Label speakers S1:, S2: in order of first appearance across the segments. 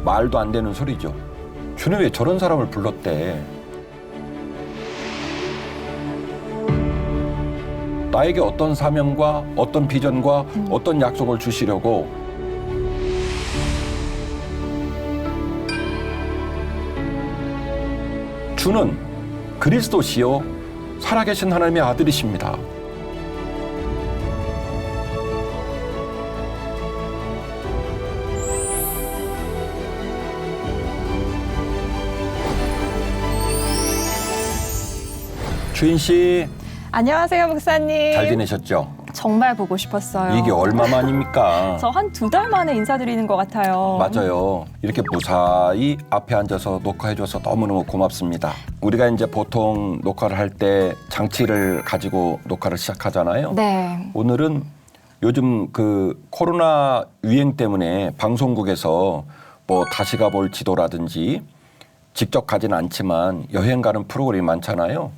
S1: 말도 안 되는 소리죠. 주는 왜 저런 사람을 불렀대? 나에게 어떤 사명과 어떤 비전과 어떤 약속을 주시려고 주는 그리스도시요 살아계신 하나님의 아들이십니다. 주인 씨,
S2: 안녕하세요, 목사님.
S1: 잘 지내셨죠?
S2: 정말 보고 싶었어요.
S1: 이게 얼마만입니까?
S2: 저 한 2달 만에 인사드리는 것 같아요.
S1: 맞아요. 이렇게 무사히 앞에 앉아서 녹화해줘서 너무너무 고맙습니다. 우리가 이제 보통 녹화를 할 때 장치를 가지고 녹화를 시작하잖아요.
S2: 네.
S1: 오늘은 요즘 그 코로나 유행 때문에 방송국에서 뭐 다시 가볼 지도라든지 직접 가진 않지만 여행 가는 프로그램이 많잖아요.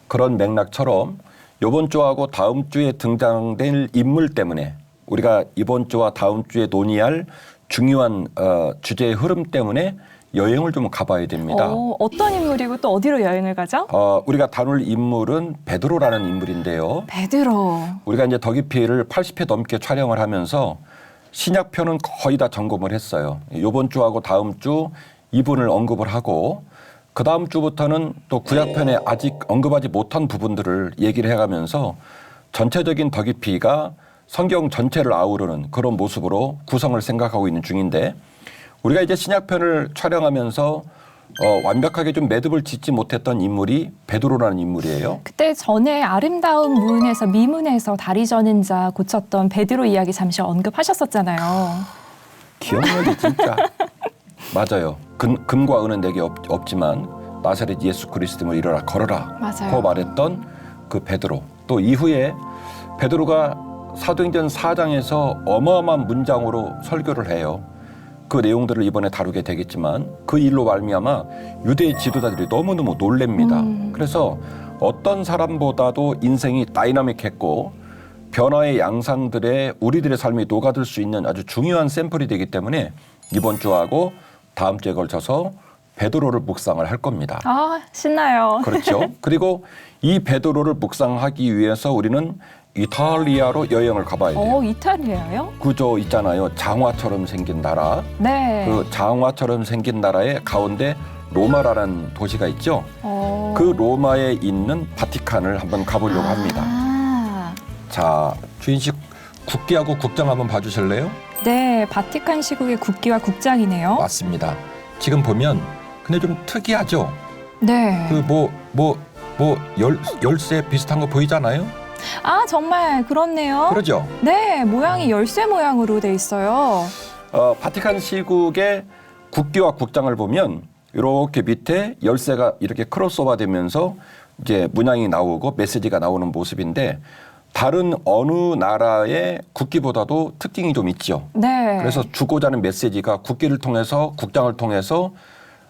S1: 그런 맥락처럼 이번 주하고 다음 주에 등장될 인물 때문에 우리가 이번 주와 다음 주에 논의할 중요한 주제의 흐름 때문에 여행을 좀 가봐야 됩니다.
S2: 어떤 인물이고 또 어디로 여행을 가죠?
S1: 우리가 다룰 인물은 베드로라는 인물인데요.
S2: 베드로.
S1: 우리가 이제 더 깊이를 80회 넘게 촬영을 하면서 신약편은 거의 다 점검을 했어요. 이번 주하고 다음 주 이분을 언급을 하고 그 다음 주부터는 또 구약편에 아직 언급하지 못한 부분들을 얘기를 해가면서 전체적인 더 깊이가 성경 전체를 아우르는 그런 모습으로 구성을 생각하고 있는 중인데 우리가 이제 신약편을 촬영하면서 완벽하게 좀 매듭을 짓지 못했던 인물이 베드로라는 인물이에요.
S2: 그때 전에 아름다운 문에서 미문에서 다리 저는 자 고쳤던 베드로 이야기 잠시 언급하셨었잖아요.
S1: 기억력이 진짜 맞아요. 금과 은은 내게 없지만 나사렛 예수 그리스도를 일어나 걸어라.
S2: 맞아요.
S1: 고 말했던 그 베드로. 또 이후에 베드로가 사도행전 4장에서 어마어마한 문장으로 설교를 해요. 그 내용들을 이번에 다루게 되겠지만 그 일로 말미암아 유대 지도자들이 너무너무 놀랍니다. 그래서 어떤 사람보다도 인생이 다이나믹했고 변화의 양상들에 우리들의 삶이 녹아들 수 있는 아주 중요한 샘플이 되기 때문에 이번 주하고 다음 주에 걸쳐서 베드로를 묵상을 할 겁니다.
S2: 아, 신나요.
S1: 그렇죠. 그리고 이 베드로를 묵상하기 위해서 우리는 이탈리아로 여행을 가봐야 돼요.
S2: 이탈리아요?
S1: 그저 있잖아요. 장화처럼 생긴 나라.
S2: 네.
S1: 그 장화처럼 생긴 나라의 가운데 로마라는 도시가 있죠. 그 로마에 있는 바티칸을 한번 가보려고 합니다. 자, 주인식 국기하고 국장 한번 봐주실래요?
S2: 네, 바티칸 시국의 국기와 국장이네요.
S1: 맞습니다. 지금 보면 근데 좀 특이하죠.
S2: 네.
S1: 그 열쇠 비슷한 거 보이잖아요.
S2: 아, 정말 그렇네요.
S1: 그러죠.
S2: 네, 모양이 열쇠 모양으로 돼 있어요.
S1: 바티칸 시국의 국기와 국장을 보면 이렇게 밑에 열쇠가 이렇게 크로스오버 되면서 이제 문양이 나오고 메시지가 나오는 모습인데 다른 어느 나라의 국기보다도 특징이 좀 있죠.
S2: 네.
S1: 그래서 주고자 하는 메시지가 국기를 통해서 국장을 통해서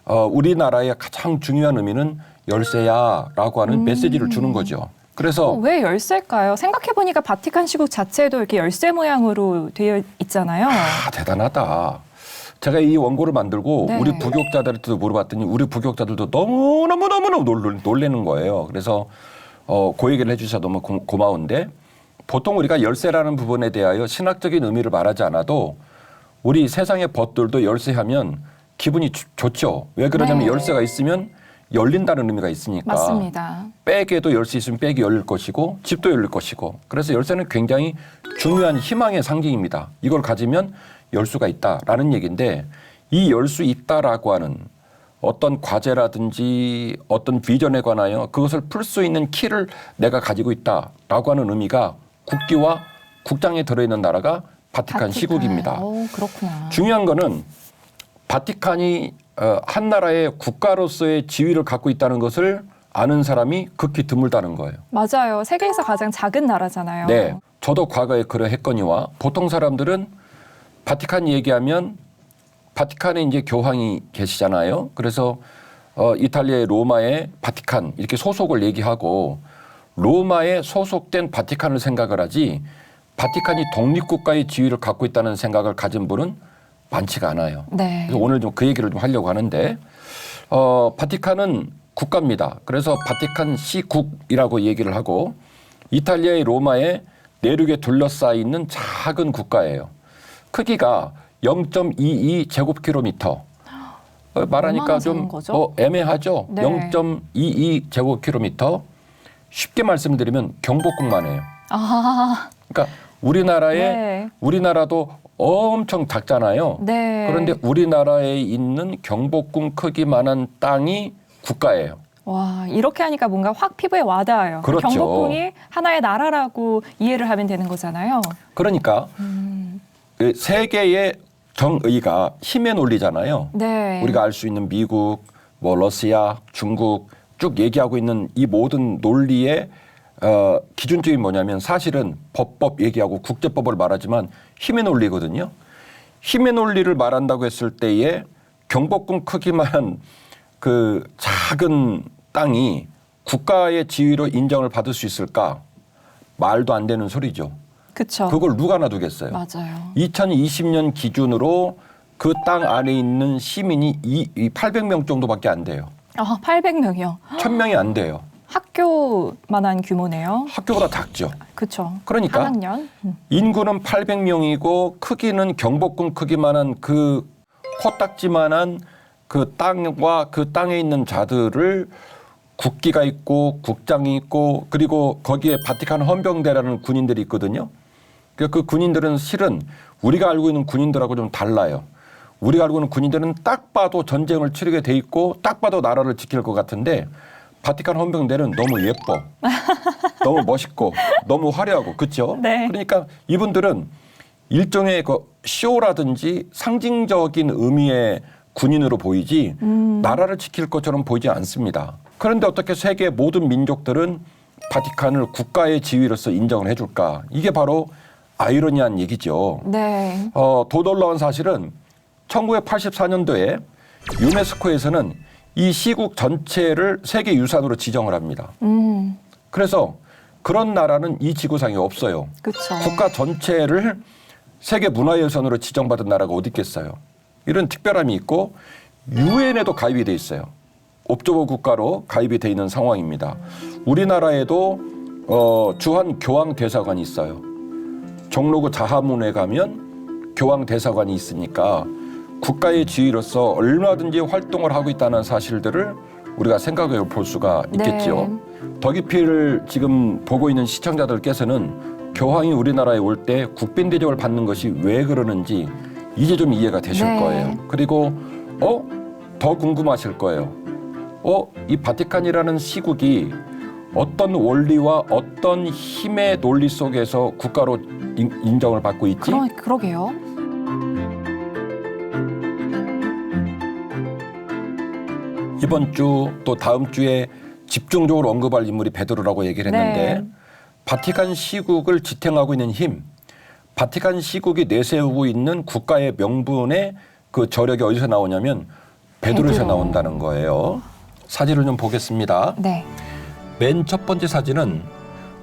S1: 우리나라의 가장 중요한 의미는 열쇠야라고 하는 메시지를 주는 거죠. 그래서
S2: 왜 열쇠일까요? 생각해보니까 바티칸 시국 자체도 이렇게 열쇠 모양으로 되어 있잖아요.
S1: 대단하다. 제가 이 원고를 만들고
S2: 네.
S1: 우리 부교육자들한테도 물어봤더니 우리 부교육자들도 너무너무 놀라는 거예요. 그래서 그 얘기를 해주셔서 너무 고마운데 보통 우리가 열쇠라는 부분에 대하여 신학적인 의미를 말하지 않아도 우리 세상의 벗들도 열쇠하면 기분이 좋죠. 왜 그러냐면
S2: 네.
S1: 열쇠가 있으면 열린다는 의미가 있으니까.
S2: 맞습니다.
S1: 백에도 열쇠 있으면 백이 열릴 것이고 집도 열릴 것이고 그래서 열쇠는 굉장히 중요한 희망의 상징입니다. 이걸 가지면 열 수가 있다라는 얘기인데 이 열 수 있다라고 하는 어떤 과제라든지 어떤 비전에 관하여 그것을 풀 수 있는 키를 내가 가지고 있다라고 하는 의미가 국기와 국장에 들어있는 나라가 바티칸 시국입니다.
S2: 오, 그렇구나.
S1: 중요한 거는 바티칸이 한 나라의 국가로서의 지위를 갖고 있다는 것을 아는 사람이 극히 드물다는 거예요.
S2: 맞아요. 세계에서 가장 작은 나라잖아요.
S1: 네, 저도 과거에 그러했거니와 보통 사람들은 바티칸 얘기하면 바티칸에 이제 교황이 계시잖아요. 그래서 이탈리아의 로마의 바티칸 이렇게 소속을 얘기하고 로마에 소속된 바티칸을 생각을 하지 바티칸이 독립국가의 지위를 갖고 있다는 생각을 가진 분은 많지가 않아요.
S2: 네.
S1: 그래서 오늘 좀 그 얘기를 좀 하려고 하는데 바티칸은 국가입니다. 그래서 바티칸 시국이라고 얘기를 하고 이탈리아의 로마의 내륙에 둘러싸여 있는 작은 국가예요. 크기가 0.22 제곱킬로미터. 말하니까 좀 애매하죠.
S2: 네.
S1: 0.22 제곱킬로미터. 쉽게 말씀드리면 경복궁만 해요.
S2: 아,
S1: 그러니까 우리나라도 엄청 작잖아요.
S2: 네.
S1: 그런데 우리나라에 있는 경복궁 크기만한 땅이 국가예요.
S2: 와, 이렇게 하니까 뭔가 확 피부에 와닿아요.
S1: 그렇죠.
S2: 경복궁이 하나의 나라라고 이해를 하면 되는 거잖아요.
S1: 그러니까 그 세계의 정의가 힘의 논리잖아요.
S2: 네.
S1: 우리가 알 수 있는 미국, 뭐 러시아, 중국 쭉 얘기하고 있는 이 모든 논리의 기준점이 뭐냐면 사실은 법법 얘기하고 국제법을 말하지만 힘의 논리거든요. 힘의 논리를 말한다고 했을 때에 경복궁 크기만 그 작은 땅이 국가의 지위로 인정을 받을 수 있을까? 말도 안 되는 소리죠.
S2: 그렇죠.
S1: 그걸 누가 놔두겠어요.
S2: 맞아요.
S1: 2020년 기준으로 그 땅 안에 있는 시민이 800명 정도밖에 안 돼요.
S2: 800명이요.
S1: 1000명이 안 돼요.
S2: 학교만한 규모네요.
S1: 학교보다 작죠.
S2: 그렇죠.
S1: 그러니까
S2: 한 학년.
S1: 인구는 800명이고 크기는 경복궁 크기만한 그 코딱지만한 그 땅과 그 땅에 있는 자들을 국기가 있고 국장이 있고 그리고 거기에 바티칸 헌병대라는 군인들이 있거든요. 그 군인들은 실은 우리가 알고 있는 군인들하고 좀 달라요. 우리가 알고 있는 군인들은 딱 봐도 전쟁을 치르게 돼 있고 딱 봐도 나라를 지킬 것 같은데 바티칸 헌병대는 너무 예뻐. 너무 멋있고 너무 화려하고 그렇죠?
S2: 네.
S1: 그러니까 이분들은 일종의 그 쇼라든지 상징적인 의미의 군인으로 보이지 나라를 지킬 것처럼 보이지 않습니다. 그런데 어떻게 세계 모든 민족들은 바티칸을 국가의 지위로서 인정을 해줄까? 이게 바로 아이러니한 얘기죠.
S2: 네.
S1: 더 놀라운 사실은 1984년도에 유네스코에서는 이 시국 전체를 세계 유산으로 지정을 합니다. 그래서 그런 나라는 이 지구상에 없어요.
S2: 그렇죠.
S1: 국가 전체를 세계 문화유산으로 지정받은 나라가 어디 있겠어요. 이런 특별함이 있고 유엔에도 가입이 돼 있어요. 옵저버 국가로 가입이 돼 있는 상황입니다. 우리나라에도 주한 교황 대사관이 있어요. 종로구 자하문에 가면 교황 대사관이 있으니까 국가의 지위로서 얼마든지 활동을 하고 있다는 사실들을 우리가 생각해 볼 수가 있겠죠.
S2: 네.
S1: 더 깊이를 지금 보고 있는 시청자들께서는 교황이 우리나라에 올 때 국빈 대접을 받는 것이 왜 그러는지 이제 좀 이해가 되실
S2: 네.
S1: 거예요. 그리고 더 궁금하실 거예요. 이 바티칸이라는 시국이 어떤 원리와 어떤 힘의 논리 속에서 국가로 인정을 받고 있지?
S2: 그러게요.
S1: 이번 주 또 다음 주에 집중적으로 언급할 인물이 베드로라고 얘기를 했는데
S2: 네.
S1: 바티칸 시국을 지탱하고 있는 힘, 바티칸 시국이 내세우고 있는 국가의 명분의 그 저력이 어디서 나오냐면 베드로에서
S2: 베드로.
S1: 나온다는 거예요. 사진을 좀 보겠습니다.
S2: 네.
S1: 맨 첫 번째 사진은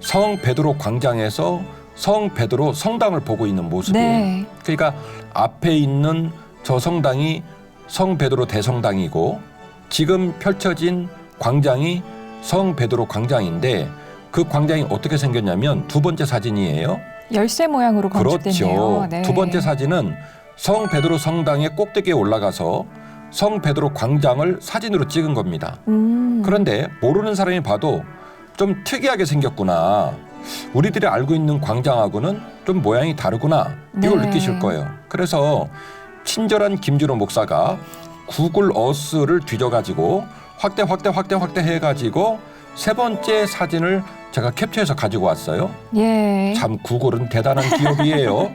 S1: 성 베드로 광장에서 성 베드로 성당을 보고 있는 모습이에요.
S2: 네.
S1: 그러니까 앞에 있는 저 성당이 성 베드로 대성당이고 지금 펼쳐진 광장이 성 베드로 광장인데 그 광장이 어떻게 생겼냐면 두 번째 사진이에요.
S2: 열쇠 모양으로 건축됐네요.
S1: 그렇죠.
S2: 네.
S1: 두 번째 사진은 성 베드로 성당의 꼭대기에 올라가서 성 베드로 광장을 사진으로 찍은 겁니다. 그런데 모르는 사람이 봐도 좀 특이하게 생겼구나. 우리들이 알고 있는 광장하고는 좀 모양이 다르구나. 이걸
S2: 네.
S1: 느끼실 거예요. 그래서 친절한 김준호 목사가 구글 어스를 뒤져가지고 확대 해가지고 세 번째 사진을 제가 캡처해서 가지고 왔어요.
S2: 예.
S1: 참 구글은 대단한 기업이에요.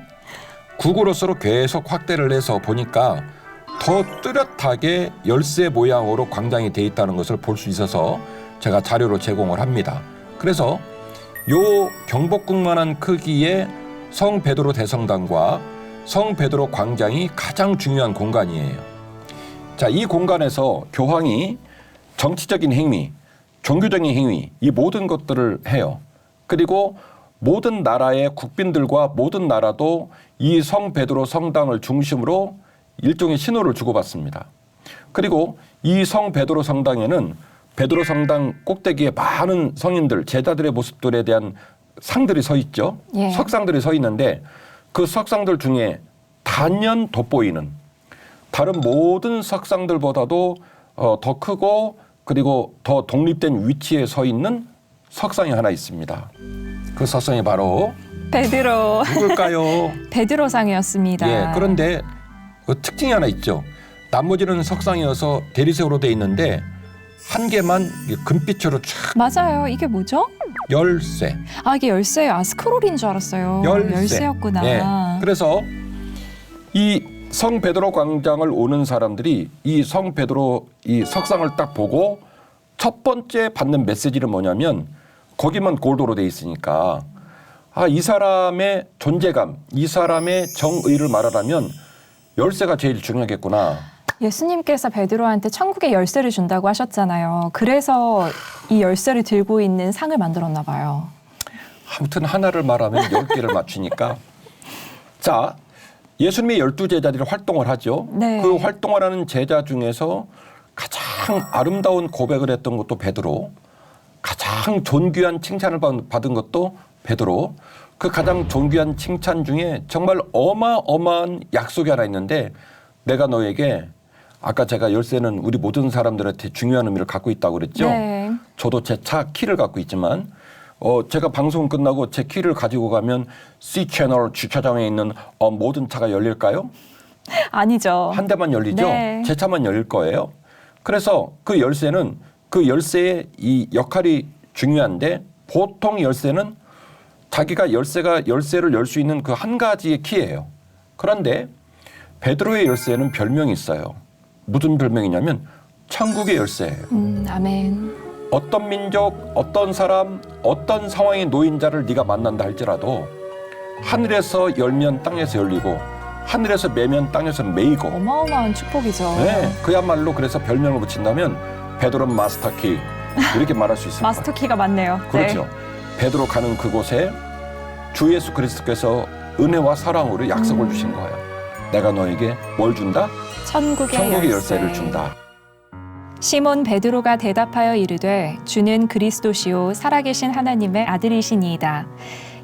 S1: 구글 어스로 계속 확대를 해서 보니까 더 뚜렷하게 열쇠 모양으로 광장이 돼 있다는 것을 볼 수 있어서 제가 자료로 제공을 합니다. 그래서 요 경복궁만한 크기의 성 베드로 대성당과 성 베드로 광장이 가장 중요한 공간이에요. 자, 이 공간에서 교황이 정치적인 행위, 종교적인 행위, 이 모든 것들을 해요. 그리고 모든 나라의 국빈들과 모든 나라도 이 성 베드로 성당을 중심으로 일종의 신호를 주고받습니다. 그리고 이 성 베드로 성당에는 베드로 성당 꼭대기에 많은 성인들, 제자들의 모습들에 대한 상들이 서 있죠.
S2: 예.
S1: 석상들이 서 있는데 그 석상들 중에 단연 돋보이는 다른 모든 석상들보다도 더 크고 그리고 더 독립된 위치에 서 있는 석상이 하나 있습니다. 그 석상이 바로
S2: 베드로.
S1: 누굴까요?
S2: 베드로상이었습니다.
S1: 예, 그런데 그 특징이 하나 있죠. 나머지는 석상이어서 대리석으로 돼 있는데 한 개만 금빛으로 쫙
S2: 맞아요. 이게 뭐죠?
S1: 열쇠.
S2: 아, 이게 열쇠예요. 아, 스크롤인 줄 알았어요. 열쇠였구나.
S1: 예, 그래서 이 성 베드로 광장을 오는 사람들이 이 성 베드로 이 석상을 딱 보고 첫 번째 받는 메시지는 뭐냐면 거기만 골드로 돼 있으니까 아, 이 사람의 존재감, 이 사람의 정의를 말하라면 열쇠가 제일 중요하겠구나.
S2: 예수님께서 베드로한테 천국의 열쇠를 준다고 하셨잖아요. 그래서 이 열쇠를 들고 있는 상을 만들었나 봐요.
S1: 아무튼 하나를 말하면 10개를 맞추니까. 자, 예수님의 12제자들이 활동을 하죠.
S2: 네.
S1: 그 활동을 하는 제자 중에서 가장 아름다운 고백을 했던 것도 베드로, 가장 존귀한 칭찬을 받은 것도 베드로, 그 가장 존귀한 칭찬 중에 정말 어마어마한 약속이 하나 있는데 내가 너에게 아까 제가 열쇠는 우리 모든 사람들한테 중요한 의미를 갖고 있다고 그랬죠.
S2: 네.
S1: 저도 제 차 키를 갖고 있지만 제가 방송 끝나고 제 키를 가지고 가면 C채널 주차장에 있는 모든 차가 열릴까요?
S2: 아니죠.
S1: 한 대만 열리죠.
S2: 네.
S1: 제 차만 열릴 거예요. 그래서 그 열쇠는 그 열쇠의 이 역할이 중요한데 보통 열쇠는 자기가 열쇠를 열 수 있는 그 한 가지의 키예요. 그런데 베드로의 열쇠는 별명이 있어요. 무슨 별명이냐면 천국의 열쇠예요.
S2: 아멘.
S1: 어떤 민족, 어떤 사람, 어떤 상황의 노인자를 네가 만난다 할지라도 하늘에서 열면 땅에서 열리고 하늘에서 매면 땅에서 매이고
S2: 어마어마한 축복이죠.
S1: 네, 그야말로 그래서 별명을 붙인다면 베드로 마스터키 이렇게 말할 수 있을 거예요.
S2: 마스터키가 맞네요.
S1: 그렇죠.
S2: 네.
S1: 베드로 가는 그곳에 주 예수 그리스도께서 은혜와 사랑으로 약속을 주신 거예요. 내가 너에게 뭘 준다?
S2: 천국의
S1: 열쇠를 준다.
S2: 시몬 베드로가 대답하여 이르되 주는 그리스도시요 살아계신 하나님의 아들이시니이다.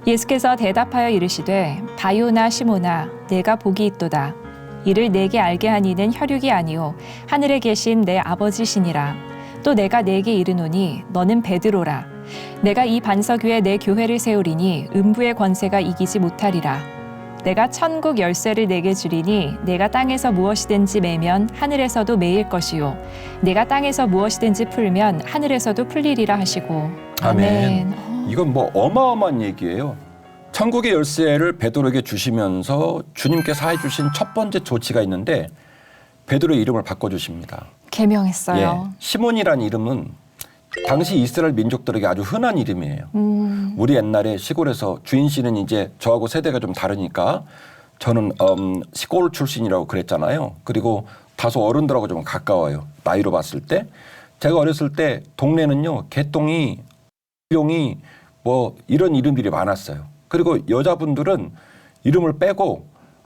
S2: 예수께서 대답하여 이르시되 바요나 시몬아 내가 복이 있도다. 이를 내게 알게 하니는 혈육이 아니요 하늘에 계신 내 아버지시니라. 또 내가 내게 이르노니 너는 베드로라. 내가 이 반석 위에 내 교회를 세우리니 음부의 권세가 이기지 못하리라. 내가 천국 열쇠를 내게 주리니 내가 땅에서 무엇이든지 매면 하늘에서도 매일 것이요 내가 땅에서 무엇이든지 풀면 하늘에서도 풀리리라 하시고.
S1: 아멘. 이건 뭐 어마어마한 얘기예요. 천국의 열쇠를 베드로에게 주시면서 주님께서 해주신 첫 번째 조치가 있는데 베드로의 이름을 바꿔주십니다.
S2: 개명했어요.
S1: 예, 시몬이라는 이름은 당시 이스라엘 민족들에게 아주 흔한 이름이에요. 우리 옛날에 시골에서 주인 씨는 이제 저하고 세대가 좀 다르니까 저는 시골 출신이라고 그랬잖아요. 그리고 다소 어른들하고 좀 가까워요. 나이로 봤을 때. 제가 어렸을 때 동네는요. 개똥이, 용이 뭐 이런 이름들이 많았어요. 그리고 여자분들은 이름을 빼고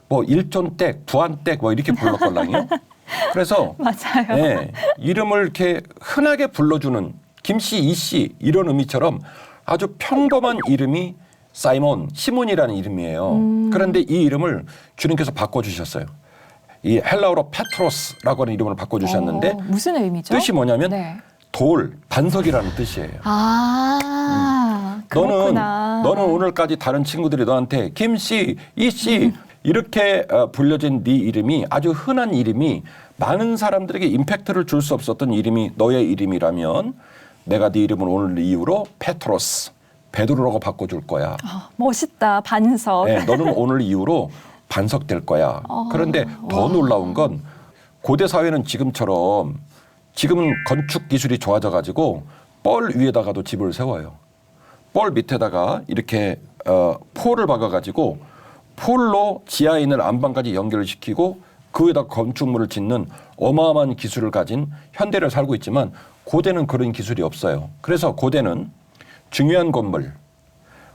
S1: 뭐 일촌댁, 부안댁 뭐 이렇게 불렀걸랑요. 그래서
S2: 맞아요.
S1: 네, 이름을 이렇게 흔하게 불러주는 김씨, 이씨 이런 의미처럼 아주 평범한 이름이 사이몬, 시몬이라는 이름이에요. 그런데 이 이름을 주님께서 바꿔주셨어요. 이 헬라어로 페트로스라고 하는 이름을 바꿔주셨는데
S2: 무슨 의미죠?
S1: 뜻이 뭐냐면
S2: 네.
S1: 돌, 반석이라는 뜻이에요.
S2: 그렇구나.
S1: 너는 오늘까지 다른 친구들이 너한테 김씨, 이씨 이렇게 불려진 네 이름이 아주 흔한 이름이 많은 사람들에게 임팩트를 줄 수 없었던 이름이 너의 이름이라면 내가 네 이름을 오늘 이후로 페트로스, 베드로라고 바꿔줄 거야.
S2: 멋있다. 반석.
S1: 네, 너는 오늘 이후로 반석 될 거야. 그런데 더 놀라운 건 고대 사회는 지금처럼 지금은 건축 기술이 좋아져 가지고 뻘 위에다가도 집을 세워요. 뻘 밑에다가 이렇게 폴을 박아 가지고 폴로 지하에 있는 안방까지 연결을 시키고 그 위에다 건축물을 짓는 어마어마한 기술을 가진 현대를 살고 있지만 고대는 그런 기술이 없어요. 그래서 고대는 중요한 건물,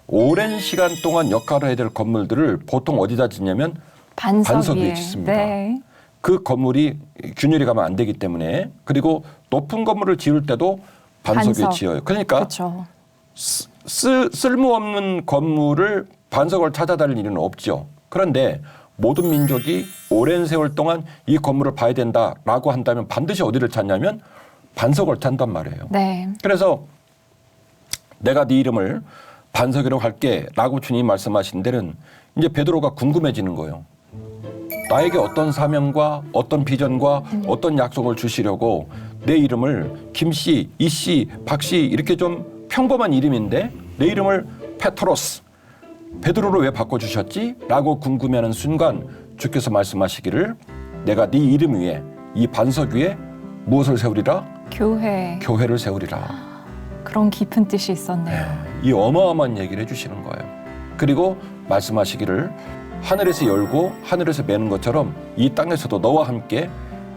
S1: 오랜 시간 동안 역할을 해야 될 건물들을 보통 어디다 짓냐면 반석 위에 짓습니다.
S2: 네.
S1: 그 건물이 균열이 가면 안 되기 때문에 그리고 높은 건물을 지을 때도 반석 위에
S2: 반석.
S1: 지어요. 그러니까
S2: 그렇죠.
S1: 쓸모없는 건물을 반석을 찾아다닐 일은 없죠. 그런데 모든 민족이 오랜 세월 동안 이 건물을 봐야 된다라고 한다면 반드시 어디를 찾냐면 반석을 찾단 말이에요.
S2: 네.
S1: 그래서 내가 네 이름을 반석이라고 할게라고 주님이 말씀하신 데는 이제 베드로가 궁금해지는 거예요. 나에게 어떤 사명과 어떤 비전과 어떤 약속을 주시려고 내 이름을 김씨, 이씨, 박씨 이렇게 좀 평범한 이름인데 내 이름을 페트로스, 베드로로 왜 바꿔주셨지? 라고 궁금해하는 순간 주께서 말씀하시기를 내가 네 이름 위에 이 반석 위에 무엇을 세우리라?
S2: 교회.
S1: 교회를 세우리라.
S2: 그런 깊은 뜻이 있었네요.
S1: 이 어마어마한 얘기를 해주시는 거예요. 그리고 말씀하시기를 하늘에서 열고 하늘에서 매는 것처럼 이 땅에서도 너와 함께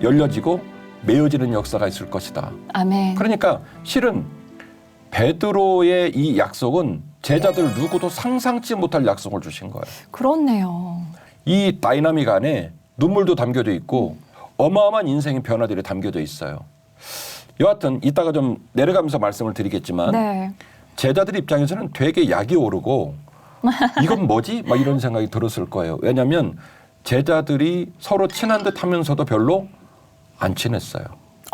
S1: 열려지고 메어지는 역사가 있을 것이다.
S2: 아멘.
S1: 그러니까 실은 베드로의 이 약속은 제자들 누구도 상상치 못할 약속을 주신 거예요.
S2: 그렇네요.
S1: 이 다이나믹 안에 눈물도 담겨져 있고 어마어마한 인생의 변화들이 담겨져 있어요. 여하튼 이따가 좀 내려가면서 말씀을 드리겠지만
S2: 네.
S1: 제자들 입장에서는 되게 약이 오르고 이건 뭐지? 막 이런 생각이 들었을 거예요. 왜냐하면 제자들이 서로 친한 듯 하면서도 별로 안 친했어요.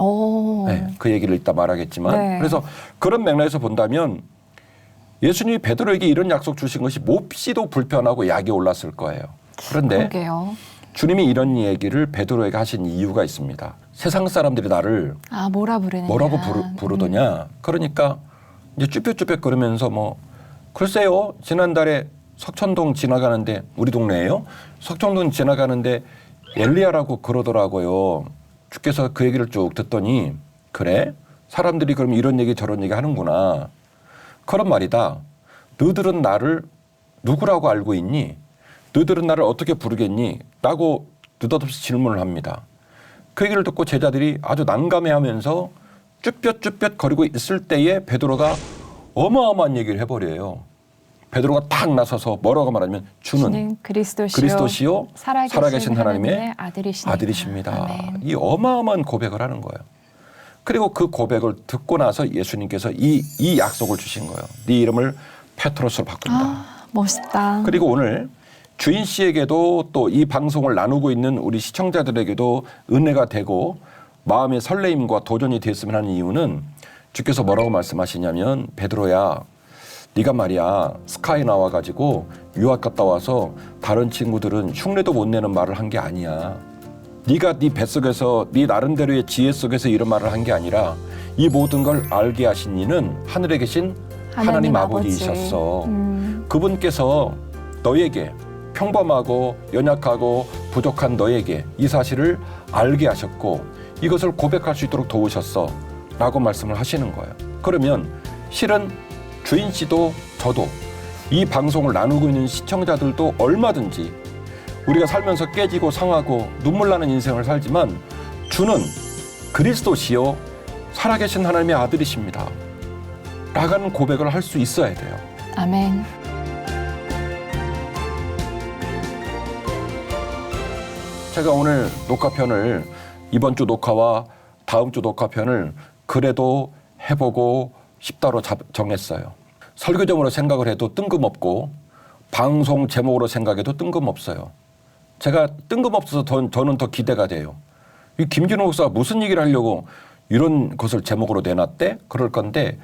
S2: 오.
S1: 네, 그 얘기를 이따 말하겠지만
S2: 네.
S1: 그래서 그런 맥락에서 본다면 예수님이 베드로에게 이런 약속 주신 것이 몹시도 불편하고 약이 올랐을 거예요. 그런데
S2: 그러게요.
S1: 주님이 이런 얘기를 베드로에게 하신 이유가 있습니다. 세상 사람들이 나를
S2: 아, 뭐라고
S1: 부르더냐. 그러니까 이제 쭈뼛쭈뼛 거리면서 뭐 글쎄요. 지난달에 석천동 지나가는데 우리 동네예요. 석천동 지나가는데 엘리야라고 그러더라고요. 주께서 그 얘기를 쭉 듣더니 그래? 사람들이 그럼 이런 얘기 저런 얘기 하는구나. 그런 말이다. 너희들은 나를 누구라고 알고 있니? 너희들은 나를 어떻게 부르겠니? 라고 느닷없이 질문을 합니다. 그 얘기를 듣고 제자들이 아주 난감해하면서 쭈뼛쭈뼛 거리고 있을 때에 베드로가 어마어마한 얘기를 해버려요. 베드로가 탁 나서서 뭐라고 말하냐면 주는 그리스도시요 살아계신 하나님의 아들이십니다.
S2: 아멘.
S1: 이 어마어마한 고백을 하는 거예요. 그리고 그 고백을 듣고 나서 예수님께서 이 약속을 주신 거예요. 네 이름을 페트로스로 바꾼다.
S2: 아, 멋있다.
S1: 그리고 오늘 주인 씨에게도 또 이 방송을 나누고 있는 우리 시청자들에게도 은혜가 되고 마음의 설레임과 도전이 됐으면 하는 이유는 주께서 뭐라고 말씀하시냐면 베드로야 네가 말이야 스카이 나와가지고 유학 갔다 와서 다른 친구들은 흉내도 못 내는 말을 한 게 아니야. 네가 네 뱃속에서 네 나름대로의 지혜 속에서 이런 말을 한 게 아니라 이 모든 걸 알게 하신 이는 하늘에 계신 하나님 아버지이셨어. 그분께서 너에게 평범하고 연약하고 부족한 너에게 이 사실을 알게 하셨고 이것을 고백할 수 있도록 도우셨어 라고 말씀을 하시는 거예요. 그러면 실은 주인 씨도 저도 이 방송을 나누고 있는 시청자들도 얼마든지 우리가 살면서 깨지고 상하고 눈물 나는 인생을 살지만 주는 그리스도시요 살아계신 하나님의 아들이십니다 라는 고백을 할 수 있어야 돼요.
S2: 아멘.
S1: 제가 오늘 녹화편을 이번 주 녹화와 다음 주 녹화편을 그래도 해보고 싶다로 정했어요. 설교점으로 생각을 해도 뜬금없고 방송 제목으로 생각해도 뜬금없어요. 제가 뜬금없어서 저는 더 기대가 돼요. 이 김진호 목사가 무슨 얘기를 하려고 이런 것을 제목으로 내놨대? 그럴 건데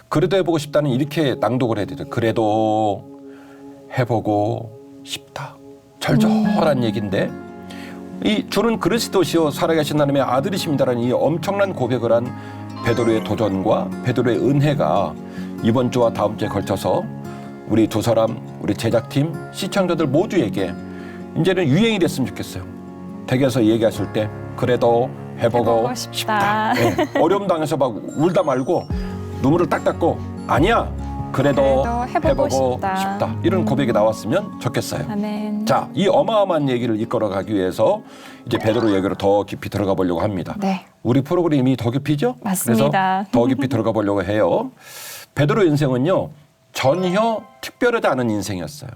S1: 그래도 해보고 싶다는 이렇게 낭독을 해야 되죠. 그래도 해보고 싶다. 절절한 얘기인데 이 주는 그리스도시요 살아계신 하나님의 아들이십니다라는 이 엄청난 고백을 한 베드로의 도전과 베드로의 은혜가 이번 주와 다음 주에 걸쳐서 우리 두 사람, 우리 제작팀, 시청자들 모두에게 이제는 유행이 됐으면 좋겠어요. 댁에서 얘기하실 때 그래도 해보고 싶다. 네. 어려움 당해서 막 울다 말고 눈물을 딱 닦고 아니야. 그래도 해보고 싶다. 이런 고백이 나왔으면 좋겠어요.
S2: 아멘.
S1: 자, 이 어마어마한 얘기를 이끌어가기 위해서 이제 베드로 얘기로 더 깊이 들어가 보려고 합니다.
S2: 네.
S1: 우리 프로그램이 더 깊이죠?
S2: 맞습니다.
S1: 그래서 더 깊이 들어가 보려고 해요. 베드로 인생은요. 전혀 특별하지 않은 인생이었어요.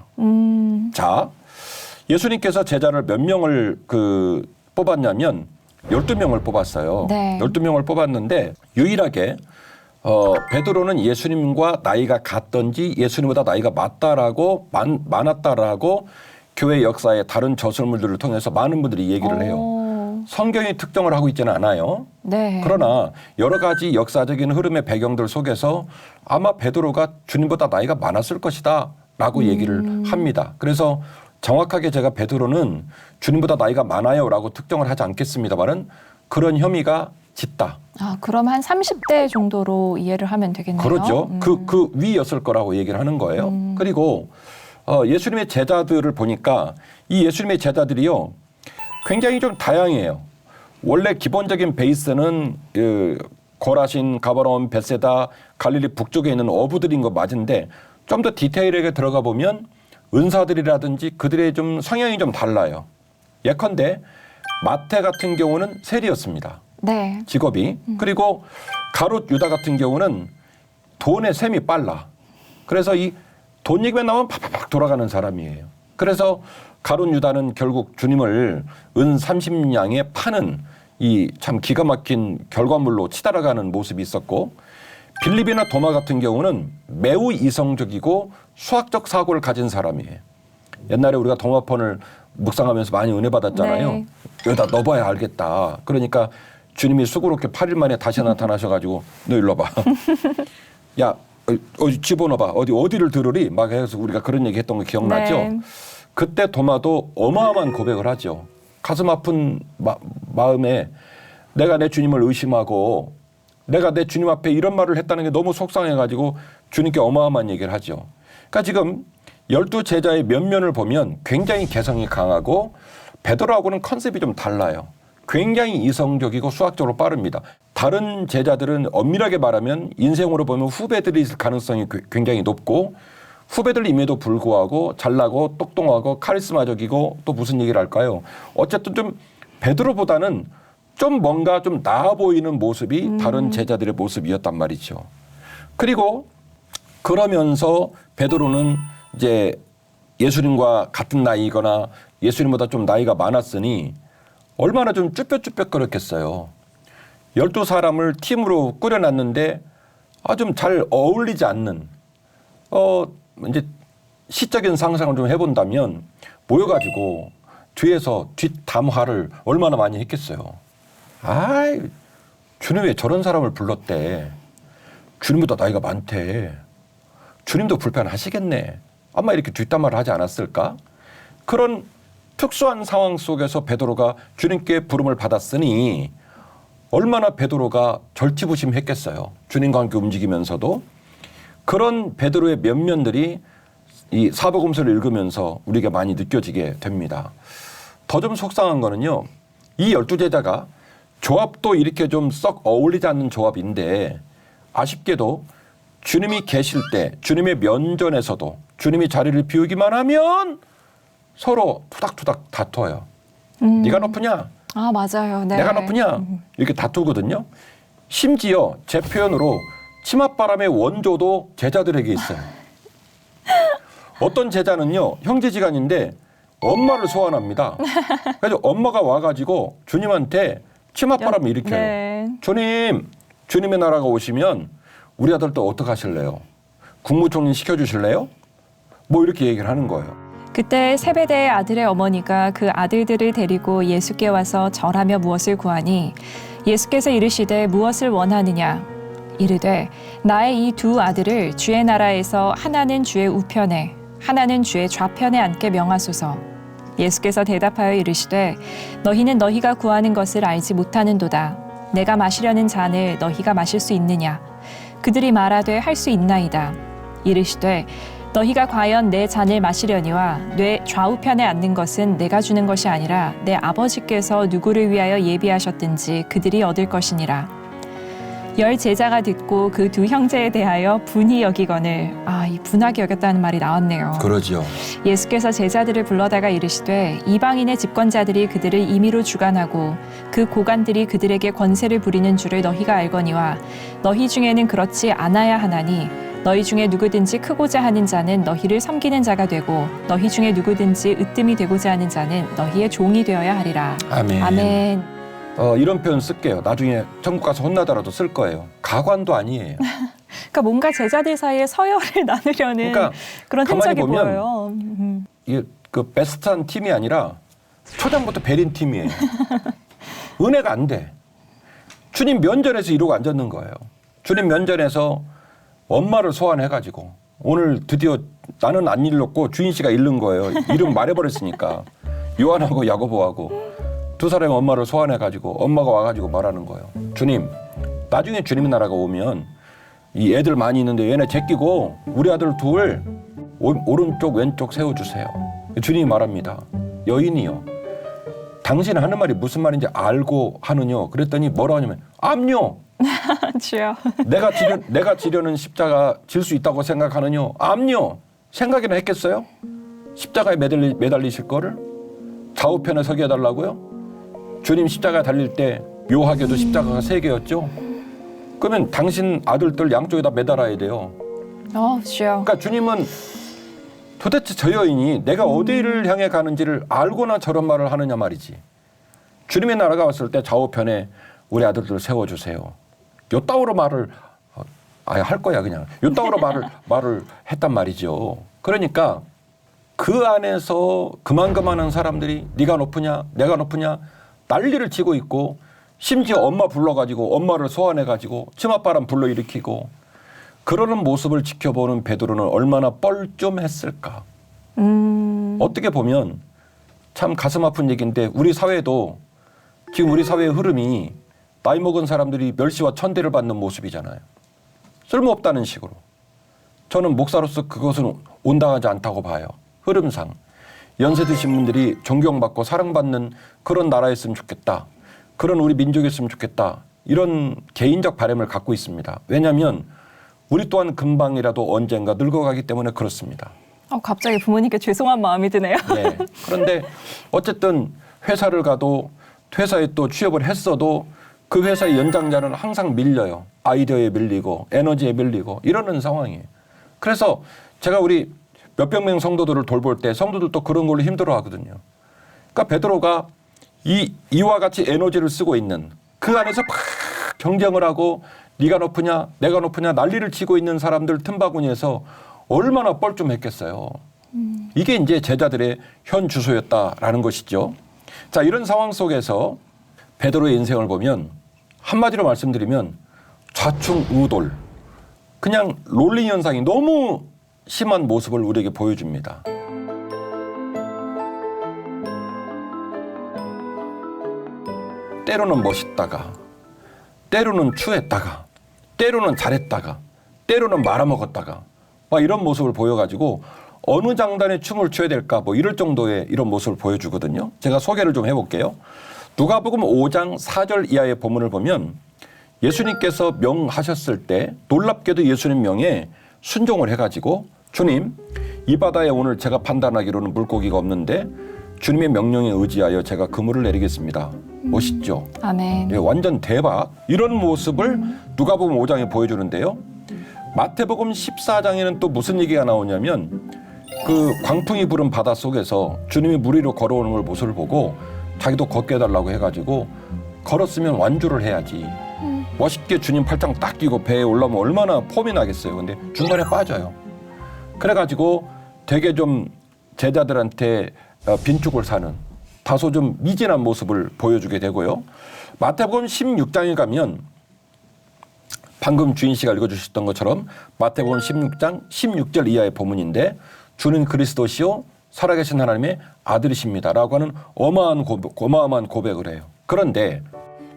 S1: 자, 예수님께서 제자를 몇 명을 뽑았냐면 12명을 뽑았어요.
S2: 네.
S1: 12명을 뽑았는데 유일하게 베드로는 예수님과 나이가 같던지 예수님보다 나이가 많았다라고 교회 역사의 다른 저술물들을 통해서 많은 분들이 얘기를 해요. 성경이 특정을 하고 있지는 않아요.
S2: 네.
S1: 그러나 여러 가지 역사적인 흐름의 배경들 속에서 아마 베드로가 주님보다 나이가 많았을 것이다 라고 얘기를 합니다. 그래서 정확하게 제가 베드로는 주님보다 나이가 많아요라고 특정을 하지 않겠습니다만은 그런 혐의가 짙다.
S2: 아, 그럼 한 30대 정도로 이해를 하면 되겠네요.
S1: 그렇죠. 그 위였을 거라고 얘기를 하는 거예요. 그리고 예수님의 제자들을 보니까 이 예수님의 제자들이요 굉장히 좀 다양해요. 원래 기본적인 베이스는 고라신, 가버나움, 벳세다, 갈릴리 북쪽에 있는 어부들인 거 맞은데 좀 더 디테일하게 들어가 보면 은사들이라든지 그들의 좀 성향이 좀 달라요. 예컨대 마태 같은 경우는 세리였습니다.
S2: 네.
S1: 직업이. 그리고 가롯 유다 같은 경우는 돈의 셈이 빨라. 그래서 이 돈 얘기만 나오면 팍팍 돌아가는 사람이에요. 그래서 가롯 유다는 결국 주님을 은 30냥에 파는 이 참 기가 막힌 결과물로 치달아가는 모습이 있었고 빌립이나 도마 같은 경우는 매우 이성적이고 수학적 사고를 가진 사람이에요. 옛날에 우리가 도마폰을 묵상하면서 많이 은혜 받았잖아요.
S2: 네.
S1: 여기다 넣어봐야 알겠다. 그러니까 주님이 수고롭게 8일 만에 다시 나타나셔가지고 너 일로 와봐. 야 어디 집어넣어봐. 어디를 들으리? 막 해서 우리가 그런 얘기 했던 거 기억나죠?
S2: 네.
S1: 그때 도마도 어마어마한 고백을 하죠. 가슴 아픈 마음에 내가 내 주님을 의심하고 내가 내 주님 앞에 이런 말을 했다는 게 너무 속상해가지고 주님께 어마어마한 얘기를 하죠. 그러니까 지금 12제자의 면면을 보면 굉장히 개성이 강하고 베드로하고는 컨셉이 좀 달라요. 굉장히 이성적이고 수학적으로 빠릅니다. 다른 제자들은 엄밀하게 말하면 인생으로 보면 후배들이 있을 가능성이 굉장히 높고 후배들임에도 불구하고 잘나고 똑똑하고 카리스마적이고 또 무슨 얘기를 할까요? 어쨌든 좀 베드로보다는 좀 뭔가 좀 나아 보이는 모습이 다른 제자들의 모습이었단 말이죠. 그리고 그러면서 베드로는 이제 예수님과 같은 나이거나 예수님보다 좀 나이가 많았으니 얼마나 좀 쭈뼛쭈뼛거렸겠어요. 12사람을 팀으로 꾸려놨는데 좀 잘 어울리지 않는 이제 시적인 상상을 좀 해본다면 모여가지고 뒤에서 뒷담화를 얼마나 많이 했겠어요. 아이 주님 왜 저런 사람을 불렀대. 주님보다 나이가 많대. 주님도 불편하시겠네. 아마 이렇게 뒷담화를 하지 않았을까? 그런 특수한 상황 속에서 베드로가 주님께 부름을 받았으니 얼마나 베드로가 절치부심했겠어요. 주님과 함께 움직이면서도. 그런 베드로의 면면들이 이 사복음서를 읽으면서 우리가 많이 느껴지게 됩니다. 더 좀 속상한 거는요. 이 12제자가 조합도 이렇게 좀 썩 어울리지 않는 조합인데 아쉽게도 주님이 계실 때 주님의 면전에서도 주님이 자리를 비우기만 하면 서로 투닥투닥 다퉈요. 네가 높으냐?
S2: 아, 맞아요. 네.
S1: 내가 높으냐? 이렇게 다투거든요. 심지어 제 표현으로 치맛바람의 원조도 제자들에게 있어요. 어떤 제자는요. 형제지간인데 엄마를 소환합니다. 그래서 엄마가 와가지고 주님한테 치맛바람을 일으켜요.
S2: 네.
S1: 주님의 나라가 오시면 우리 아들도 어떻게 하실래요? 국무총리 시켜주실래요? 뭐 이렇게 얘기를 하는 거예요.
S2: 그때 세베대의 아들의 어머니가 그 아들들을 데리고 예수께 와서 절하며 무엇을 구하니 예수께서 이르시되 무엇을 원하느냐 이르되 나의 이 두 아들을 주의 나라에서 하나는 주의 우편에 하나는 주의 좌편에 앉게 명하소서. 예수께서 대답하여 이르시되 너희는 너희가 구하는 것을 알지 못하는도다. 내가 마시려는 잔을 너희가 마실 수 있느냐? 그들이 말하되 할 수 있나이다. 이르시되 너희가 과연 내 잔을 마시려니와 내 좌우편에 앉는 것은 내가 주는 것이 아니라 내 아버지께서 누구를 위하여 예비하셨든지 그들이 얻을 것이니라. 열 제자가 듣고 그 두 형제에 대하여 분이 여기거늘. 이 분하게 여겼다는 말이 나왔네요.
S1: 그러지요.
S2: 예수께서 제자들을 불러다가 이르시되 이방인의 집권자들이 그들을 임의로 주관하고 그 고관들이 그들에게 권세를 부리는 줄을 너희가 알거니와 너희 중에는 그렇지 않아야 하나니 너희 중에 누구든지 크고자 하는 자는 너희를 섬기는 자가 되고 너희 중에 누구든지 으뜸이 되고자 하는 자는 너희의 종이 되어야 하리라.
S1: 아멘.
S2: 아멘.
S1: 이런 표현 쓸게요. 나중에 천국 가서 혼나더라도 쓸 거예요. 가관도 아니에요.
S2: 그러니까 뭔가 제자들 사이에 서열을 나누려는
S1: 그러니까
S2: 그런
S1: 가만히
S2: 흔적이
S1: 보면
S2: 보여요.
S1: 이게 그 베스트한 팀이 아니라 초장부터 베린 팀이에요. 은혜가 안 돼. 주님 면전에서 이러고 앉았는 거예요. 주님 면전에서 엄마를 소환해가지고 오늘 드디어 나는 안 일렀고 주인 씨가 잃는 거예요. 이름 말해버렸으니까. 요한하고 야고보하고 두 사람의 엄마를 소환해가지고 엄마가 와가지고 말하는 거예요. 주님, 나중에 주님의 나라가 오면 이 애들 많이 있는데 얘네 제끼고 우리 아들 둘 오른쪽 왼쪽 세워주세요. 주님이 말합니다. 여인이요. 당신 하는 말이 무슨 말인지 알고 하느뇨. 그랬더니 뭐라고 하냐면 암요.
S2: 주여.
S1: 내가 지려는 십자가 질 수 있다고 생각하느뇨. 암요. 생각이나 했겠어요? 십자가에 매달리실 거를 좌우편에 서게 해달라고요? 주님 십자가에 달릴 때 묘하게도 십자가가 3개였죠. 그러면 당신 아들들 양쪽에다 매달아야 돼요.
S2: 주여.
S1: 그러니까 주님은 도대체 저 여인이 내가 어디를 향해 가는지를 알고나 저런 말을 하느냐 말이지. 주님의 나라가 왔을 때 좌우편에 우리 아들들 세워주세요. 요따오로 말을 할 거야 그냥. 요따오로 말을 했단 말이죠. 그러니까 그 안에서 그만한 사람들이 네가 높으냐 내가 높으냐 난리를 치고 있고 심지어 엄마 불러가지고 엄마를 소환해가지고 치맛바람 불러일으키고 그러는 모습을 지켜보는 베드로는 얼마나 뻘쭘했을까. 어떻게 보면 참 가슴 아픈 얘기인데 우리 사회도 지금 우리 사회의 흐름이 나이 먹은 사람들이 멸시와 천대를 받는 모습이잖아요. 쓸모없다는 식으로. 저는 목사로서 그것은 온당하지 않다고 봐요. 흐름상. 연세 드신 분들이 존경받고 사랑받는 그런 나라였으면 좋겠다. 그런 우리 민족이었으면 좋겠다. 이런 개인적 바람을 갖고 있습니다. 왜냐하면 우리 또한 금방이라도 언젠가 늙어가기 때문에 그렇습니다.
S2: 갑자기 부모님께 죄송한 마음이 드네요.
S1: 네. 그런데 어쨌든 회사를 가도 회사에 또 취업을 했어도 그 회사의 연장자는 항상 밀려요. 아이디어에 밀리고 에너지에 밀리고 이러는 상황이에요. 그래서 제가 우리 몇백 명 성도들을 돌볼 때 성도들도 그런 걸로 힘들어하거든요. 그러니까 베드로가 이와 같이 에너지를 쓰고 있는 그 안에서 막 경쟁을 하고 네가 높으냐 내가 높으냐 난리를 치고 있는 사람들 틈바구니에서 얼마나 뻘쭘했겠어요. 이게 이제 제자들의 현 주소였다라는 것이죠. 자, 이런 상황 속에서 베드로의 인생을 보면 한마디로 말씀드리면 좌충우돌 그냥 롤링 현상이 너무 심한 모습을 우리에게 보여줍니다. 때로는 멋있다가 때로는 추했다가 때로는 잘했다가 때로는 말아먹었다가 막 이런 모습을 보여가지고 어느 장단에 춤을 춰야 될까 뭐 이럴 정도의 이런 모습을 보여주거든요. 제가 소개를 좀 해볼게요. 누가복음 5장 4절 이하의 본문을 보면 예수님께서 명하셨을 때 놀랍게도 예수님 명에 순종을 해가지고 주님 이 바다에 오늘 제가 판단하기로는 물고기가 없는데 주님의 명령에 의지하여 제가 그물을 내리겠습니다. 멋있죠?
S2: 아멘.
S1: 예, 완전 대박. 이런 모습을 누가복음 5장에 보여주는데요. 마태복음 14장에는 또 무슨 얘기가 나오냐면 그 광풍이 부른 바다 속에서 주님이 물 위로 걸어오는 걸 모습을 보고 자기도 걷게 해달라고 해가지고 걸었으면 완주를 해야지. 멋있게 주님 팔짱 딱 끼고 배에 올라오면 얼마나 폼이 나겠어요. 근데 중간에 빠져요. 그래가지고 되게 좀 제자들한테 빈축을 사는 다소 좀 미진한 모습을 보여주게 되고요. 마태복음 16장에 가면 방금 주인 씨가 읽어주셨던 것처럼 마태복음 16장 16절 이하의 본문인데 주는 그리스도시요 살아계신 하나님의 아들이십니다라고 하는 어마어마한 고백을 해요. 그런데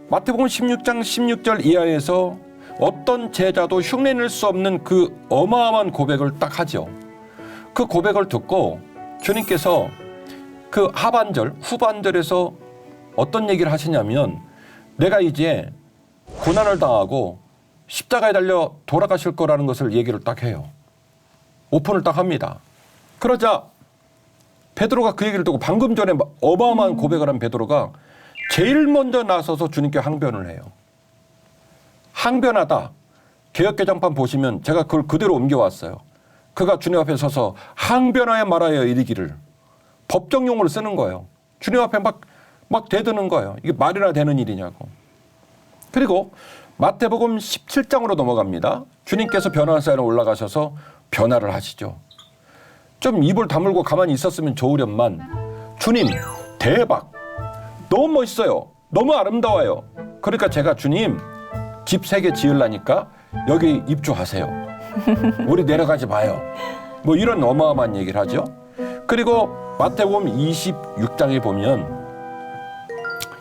S1: 마태복음 16장 16절 이하에서 어떤 제자도 흉내낼 수 없는 그 어마어마한 고백을 딱 하죠. 그 고백을 듣고 주님께서 그 후반절에서 어떤 얘기를 하시냐면 내가 이제 고난을 당하고 십자가에 달려 돌아가실 거라는 것을 얘기를 딱 해요. 오픈을 딱 합니다. 그러자 베드로가 그 얘기를 듣고 방금 전에 어마어마한 고백을 한 베드로가 제일 먼저 나서서 주님께 항변을 해요. 항변하다. 개역개정판 보시면 제가 그걸 그대로 옮겨왔어요. 그가 주님 앞에 서서 항변하여 말하여 이르기를 법정용어를 쓰는 거예요. 주님 앞에 막 대드는 거예요. 이게 말이나 되는 일이냐고. 그리고 마태복음 17장으로 넘어갑니다. 주님께서 변화산에 올라가셔서 변화를 하시죠. 좀 입을 다물고 가만히 있었으면 좋으련만 주님 대박 너무 멋있어요. 너무 아름다워요. 그러니까 제가 주님 집 3개 지으려니까 여기 입주하세요. 우리 내려가지 마요. 뭐 이런 어마어마한 얘기를 하죠. 그리고 마태복음 26장에 보면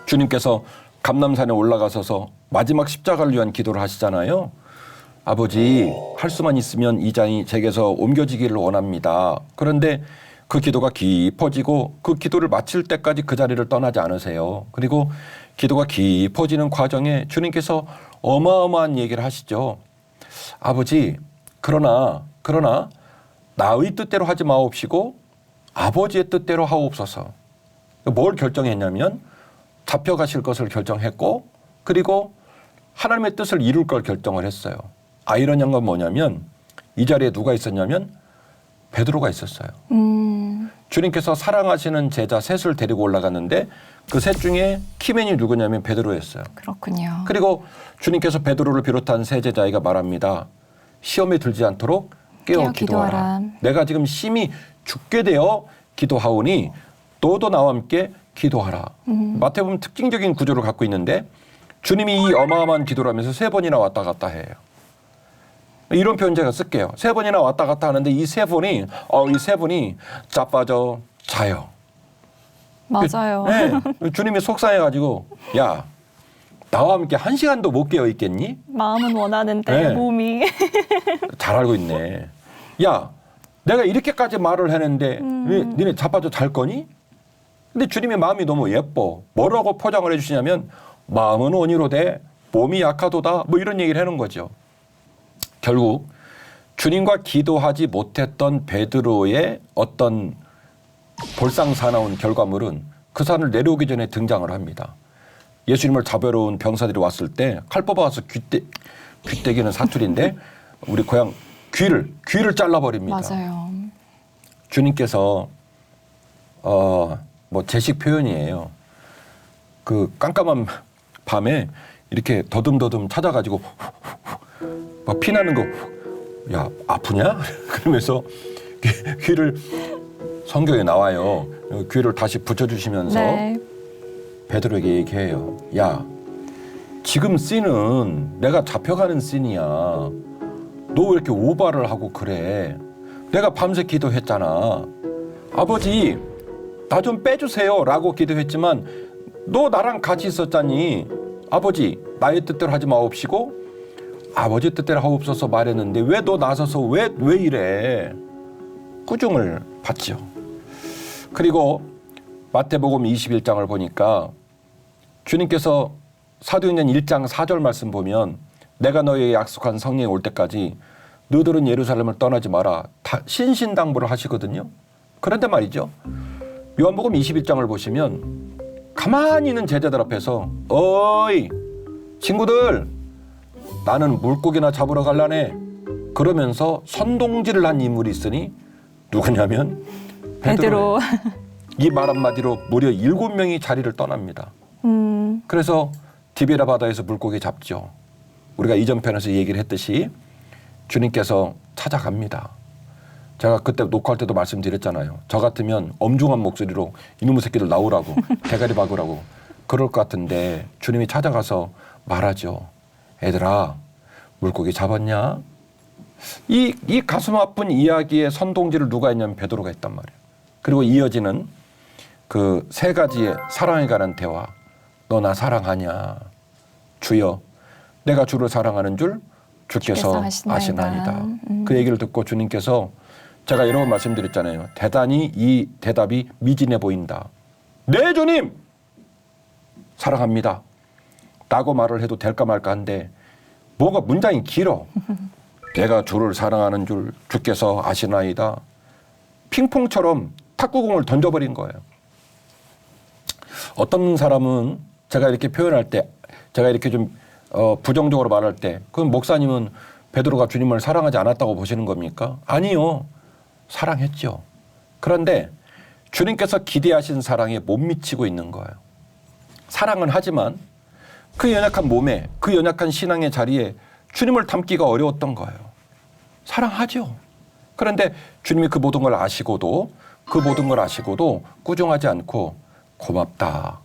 S1: 주님께서 감람산에 올라가셔서 마지막 십자가를 위한 기도를 하시잖아요. 아버지 할 수만 있으면 이 잔이 제게서 옮겨지기를 원합니다. 그런데 그 기도가 깊어지고 그 기도를 마칠 때까지 그 자리를 떠나지 않으세요. 그리고 기도가 깊어지는 과정에 주님께서 어마어마한 얘기를 하시죠. 아버지 그러나 나의 뜻대로 하지 마옵시고 아버지의 뜻대로 하옵소서. 뭘 결정했냐면 잡혀가실 것을 결정했고 그리고 하나님의 뜻을 이룰 걸 결정을 했어요. 아이러니한 건 뭐냐면 이 자리에 누가 있었냐면 베드로가 있었어요. 주님께서 사랑하시는 제자 셋을 데리고 올라갔는데 그 셋 중에 키맨이 누구냐면 베드로였어요.
S2: 그렇군요.
S1: 그리고 주님께서 베드로를 비롯한 세 제자에게 말합니다. 시험에 들지 않도록 깨어 기도하라. 내가 지금 심히 죽게 되어 기도하오니 너도 나와 함께 기도하라. 마태복음 특징적인 구조를 갖고 있는데 주님이 이 어마어마한 기도를 하면서 3번이나 왔다 갔다 해요. 이런 표현 제가 쓸게요. 3번이나 왔다 갔다 하는데 이 세 분이 자빠져 자요.
S2: 맞아요.
S1: 네, 주님이 속상해가지고 야 나와 함께 1시간도 못 깨어 있겠니?
S2: 마음은 원하는데
S1: 네.
S2: 몸이.
S1: 잘 알고 있네. 야 내가 이렇게까지 말을 했는데 니네 자빠져 잘 거니? 근데 주님의 마음이 너무 예뻐. 뭐라고 포장을 해주시냐면 마음은 원이로되 몸이 약하도다. 뭐 이런 얘기를 하는 거죠. 결국 주님과 기도하지 못했던 베드로의 어떤 볼상사나운 결과물은 그 산을 내려오기 전에 등장을 합니다. 예수님을 잡으러 온 병사들이 왔을 때 칼 뽑아와서 귀때기는 사투리인데 우리 고향 귀를 잘라버립니다.
S2: 맞아요.
S1: 주님께서 뭐 제식 표현이에요. 그 깜깜한 밤에 이렇게 더듬더듬 찾아가지고 막 피나는 거, 야 아프냐? 그러면서 귀를 성경에 나와요. 귀를 다시 붙여주시면서
S2: 네.
S1: 베드로에게 얘기해요. 야 지금 씬은 내가 잡혀가는 씬이야. 너 왜 이렇게 오바를 하고 그래? 내가 밤새 기도했잖아. 아버지 나 좀 빼주세요 라고 기도했지만 너 나랑 같이 있었잖니. 아버지 나의 뜻대로 하지 마옵시고 아버지 뜻대로 하옵소서 말했는데 왜 너 나서서 왜 이래? 꾸중을 받죠. 그리고 마태복음 21장을 보니까 주님께서 사도행전 1장 4절 말씀 보면 내가 너희에게 약속한 성령이 올 때까지 너희들은 예루살렘을 떠나지 마라. 다 신신당부를 하시거든요. 그런데 말이죠. 요한복음 21장을 보시면 가만히 있는 제자들 앞에서 어이 친구들 나는 물고기나 잡으러 갈라네. 그러면서 선동질을 한 인물이 있으니 누구냐면
S2: 베드로.
S1: 이 말 한마디로 무려 7명이 자리를 떠납니다. 그래서 디베라 바다에서 물고기 잡죠. 우리가 이전 편에서 얘기를 했듯이 주님께서 찾아갑니다. 제가 그때 녹화할 때도 말씀드렸잖아요. 저 같으면 엄중한 목소리로 이놈의 새끼들 나오라고 대가리 박으라고 그럴 것 같은데 주님이 찾아가서 말하죠. 애들아 물고기 잡았냐? 이 가슴 아픈 이야기의 선동질을 누가 했냐면 베드로가 했단 말이에요. 그리고 이어지는 그 3가지의 사랑에 관한 대화. 너 나 사랑하냐? 주여 내가 주를 사랑하는 줄 주께서 아시나이다. 그 얘기를 듣고 주님께서 제가 여러 번 말씀드렸잖아요. 대단히 이 대답이 미진해 보인다. 네 주님 사랑합니다 라고 말을 해도 될까 말까 한데 뭐가 문장이 길어. 내가 주를 사랑하는 줄 주께서 아시나이다. 핑퐁처럼 탁구공을 던져버린 거예요. 어떤 사람은 제가 이렇게 표현할 때, 제가 이렇게 좀 부정적으로 말할 때, 그럼 목사님은 베드로가 주님을 사랑하지 않았다고 보시는 겁니까? 아니요. 사랑했죠. 그런데 주님께서 기대하신 사랑에 못 미치고 있는 거예요. 사랑은 하지만 그 연약한 몸에, 그 연약한 신앙의 자리에 주님을 담기가 어려웠던 거예요. 사랑하죠. 그런데 주님이 그 모든 걸 아시고도 꾸중하지 않고 고맙다.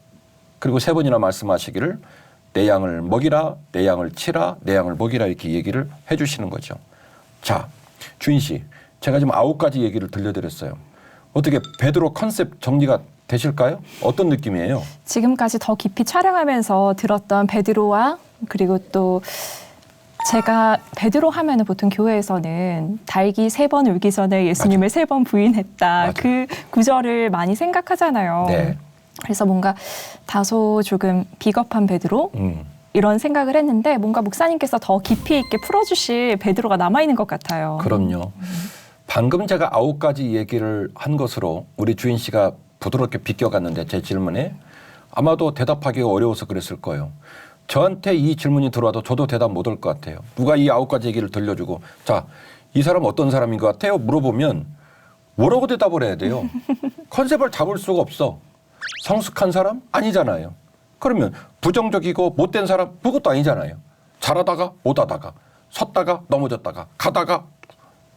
S1: 그리고 3번이나 말씀하시기를 내 양을 먹이라, 내 양을 치라, 내 양을 먹이라 이렇게 얘기를 해 주시는 거죠. 자, 주인 씨, 제가 지금 9가지 얘기를 들려드렸어요. 어떻게 베드로 컨셉 정리가 되실까요? 어떤 느낌이에요?
S2: 지금까지 더 깊이 촬영하면서 들었던 베드로와 그리고 또 제가 베드로 하면은 보통 교회에서는 달기 3번 울기 전에 예수님을 3번 부인했다.
S1: 맞아.
S2: 그 구절을 많이 생각하잖아요.
S1: 네.
S2: 그래서 뭔가 다소 조금 비겁한 베드로 이런 생각을 했는데 뭔가 목사님께서 더 깊이 있게 풀어주실 베드로가 남아있는 것 같아요.
S1: 그럼요. 방금 제가 9가지 얘기를 한 것으로 우리 주인 씨가 부드럽게 비껴갔는데 제 질문에 아마도 대답하기가 어려워서 그랬을 거예요. 저한테 이 질문이 들어와도 저도 대답 못 할 것 같아요. 누가 이 9가지 얘기를 들려주고 자, 이 사람 어떤 사람인 것 같아요? 물어보면 뭐라고 대답을 해야 돼요? 컨셉을 잡을 수가 없어. 성숙한 사람? 아니잖아요. 그러면 부정적이고 못된 사람? 그것도 아니잖아요. 잘하다가 못하다가 섰다가 넘어졌다가 가다가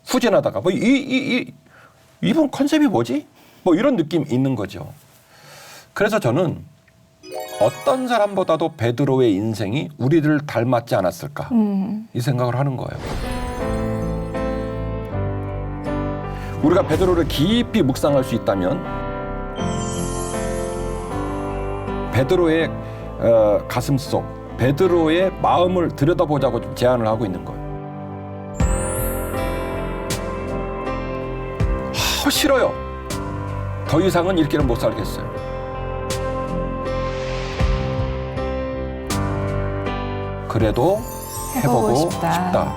S1: 후진하다가 뭐 이분 컨셉이 뭐지? 뭐 이런 느낌 있는 거죠. 그래서 저는 어떤 사람보다도 베드로의 인생이 우리를 닮았지 않았을까 이 생각을 하는 거예요. 우리가 베드로를 깊이 묵상할 수 있다면 베드로의 가슴속, 베드로의 마음을 들여다보자고 좀 제안을 하고 있는 거예요. 싫어요. 더 이상은 읽기는 못 살겠어요. 그래도 해보고 싶다.